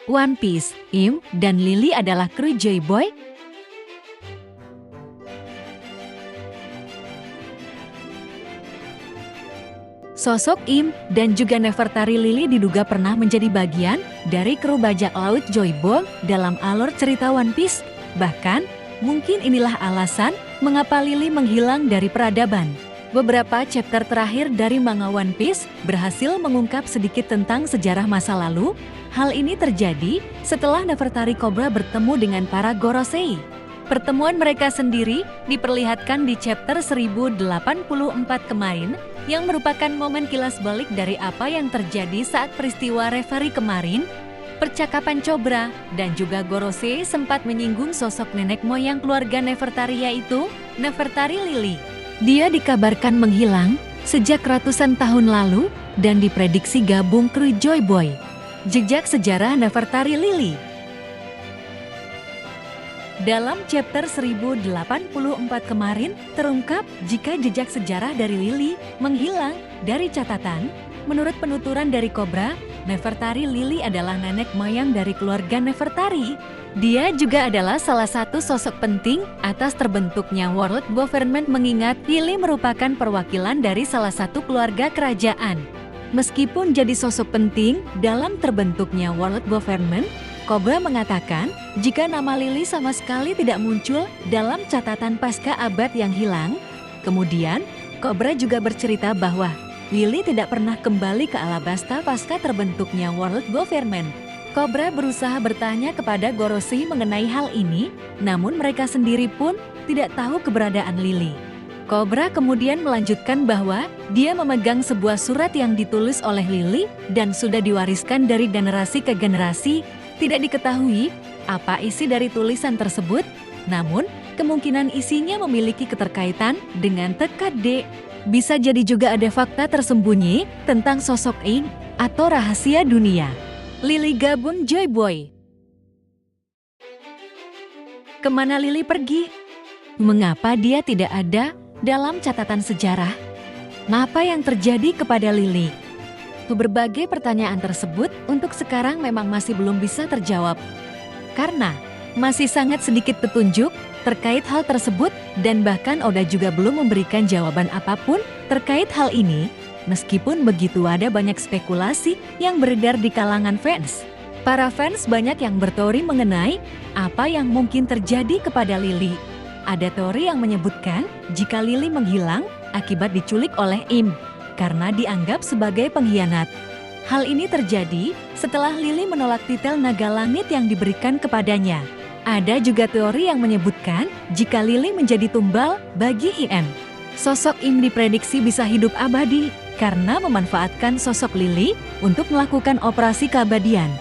One Piece, Im, dan Lily adalah kru Joy Boy? Sosok Im dan juga Nefertari Lily diduga pernah menjadi bagian dari kru bajak laut Joy Boy dalam alur cerita One Piece. Bahkan, mungkin inilah alasan mengapa Lily menghilang dari peradaban. Beberapa chapter terakhir dari manga One Piece berhasil mengungkap sedikit tentang sejarah masa lalu. Hal ini terjadi setelah Nefertari Cobra bertemu dengan para Gorosei. Pertemuan mereka sendiri diperlihatkan di chapter 1084 kemarin, yang merupakan momen kilas balik dari apa yang terjadi saat peristiwa Reverie kemarin. Percakapan Cobra dan juga Gorosei sempat menyinggung sosok nenek moyang keluarga Nefertari, yaitu Nefertari Lily. Dia dikabarkan menghilang sejak ratusan tahun lalu dan diprediksi gabung kru Joy Boy. Jejak sejarah Nefertari Lily. Dalam chapter 1084 kemarin terungkap jika jejak sejarah dari Lily menghilang dari catatan. Menurut penuturan dari Cobra, Nefertari Lily adalah nenek moyang dari keluarga Nefertari. Dia juga adalah salah satu sosok penting atas terbentuknya World Government, mengingat Lily merupakan perwakilan dari salah satu keluarga kerajaan. Meskipun jadi sosok penting dalam terbentuknya World Government, Cobra mengatakan jika nama Lily sama sekali tidak muncul dalam catatan pasca abad yang hilang. Kemudian, Cobra juga bercerita bahwa Lily tidak pernah kembali ke Alabasta pasca terbentuknya World Government. Cobra berusaha bertanya kepada Gorosei mengenai hal ini, namun mereka sendiri pun tidak tahu keberadaan Lily. Cobra kemudian melanjutkan bahwa dia memegang sebuah surat yang ditulis oleh Lily dan sudah diwariskan dari generasi ke generasi. Tidak diketahui apa isi dari tulisan tersebut, namun kemungkinan isinya memiliki keterkaitan dengan Tekad D. Bisa jadi juga ada fakta tersembunyi tentang sosok Aang atau rahasia dunia. Lily gabung Joy Boy. Kemana Lily pergi? Mengapa dia tidak ada dalam catatan sejarah? Apa yang terjadi kepada Lily? Berbagai pertanyaan tersebut untuk sekarang memang masih belum bisa terjawab. Karena masih sangat sedikit petunjuk terkait hal tersebut, dan bahkan Oda juga belum memberikan jawaban apapun terkait hal ini. Meskipun begitu, ada banyak spekulasi yang beredar di kalangan fans. Para fans banyak yang berteori mengenai apa yang mungkin terjadi kepada Lily. Ada teori yang menyebutkan jika Lily menghilang akibat diculik oleh Im karena dianggap sebagai pengkhianat. Hal ini terjadi setelah Lily menolak titel naga langit yang diberikan kepadanya. Ada juga teori yang menyebutkan jika Lily menjadi tumbal bagi Im. Sosok Im diprediksi bisa hidup abadi karena memanfaatkan sosok Lily untuk melakukan operasi keabadian.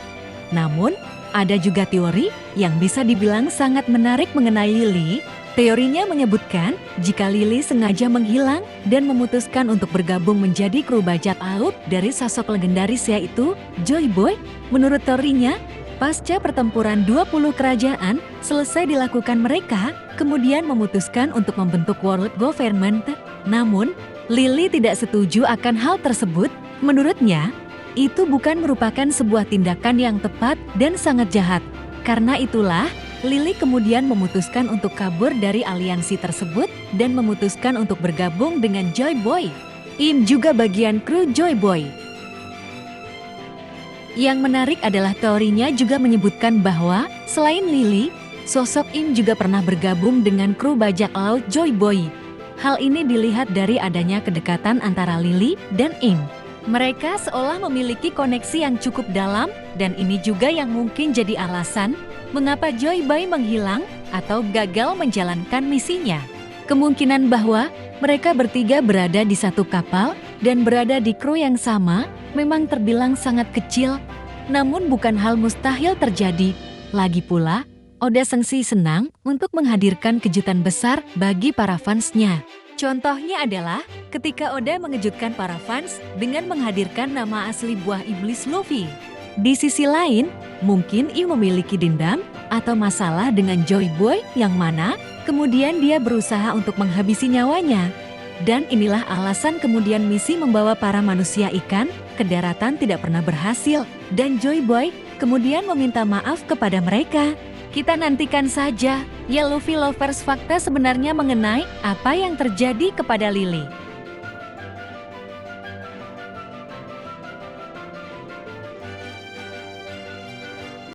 Namun, ada juga teori yang bisa dibilang sangat menarik mengenai Lily. Teorinya menyebutkan jika Lily sengaja menghilang dan memutuskan untuk bergabung menjadi kru bajak laut dari sosok legendaris yaitu Joy Boy. Menurut teorinya, pasca pertempuran 20 kerajaan selesai dilakukan, mereka kemudian memutuskan untuk membentuk World Government. Namun, Lily tidak setuju akan hal tersebut. Menurutnya, itu bukan merupakan sebuah tindakan yang tepat dan sangat jahat. Karena itulah, Lily kemudian memutuskan untuk kabur dari aliansi tersebut dan memutuskan untuk bergabung dengan Joy Boy. Im juga bagian kru Joy Boy. Yang menarik adalah teorinya juga menyebutkan bahwa selain Lily, sosok Im juga pernah bergabung dengan kru bajak laut Joy Boy. Hal ini dilihat dari adanya kedekatan antara Lily dan Im. Mereka seolah memiliki koneksi yang cukup dalam, dan ini juga yang mungkin jadi alasan mengapa Joy Boy menghilang atau gagal menjalankan misinya. Kemungkinan bahwa mereka bertiga berada di satu kapal dan berada di kru yang sama memang terbilang sangat kecil, namun bukan hal mustahil terjadi. Lagi pula, Oda Sengsi senang untuk menghadirkan kejutan besar bagi para fansnya. Contohnya adalah ketika Oda mengejutkan para fans dengan menghadirkan nama asli buah iblis Luffy. Di sisi lain, mungkin Im memiliki dendam atau masalah dengan Joy Boy yang mana kemudian dia berusaha untuk menghabisi nyawanya. Dan inilah alasan kemudian misi membawa para manusia ikan ke daratan tidak pernah berhasil dan Joy Boy kemudian meminta maaf kepada mereka. Kita nantikan saja ya Luffy Lovers fakta sebenarnya mengenai apa yang terjadi kepada Lily.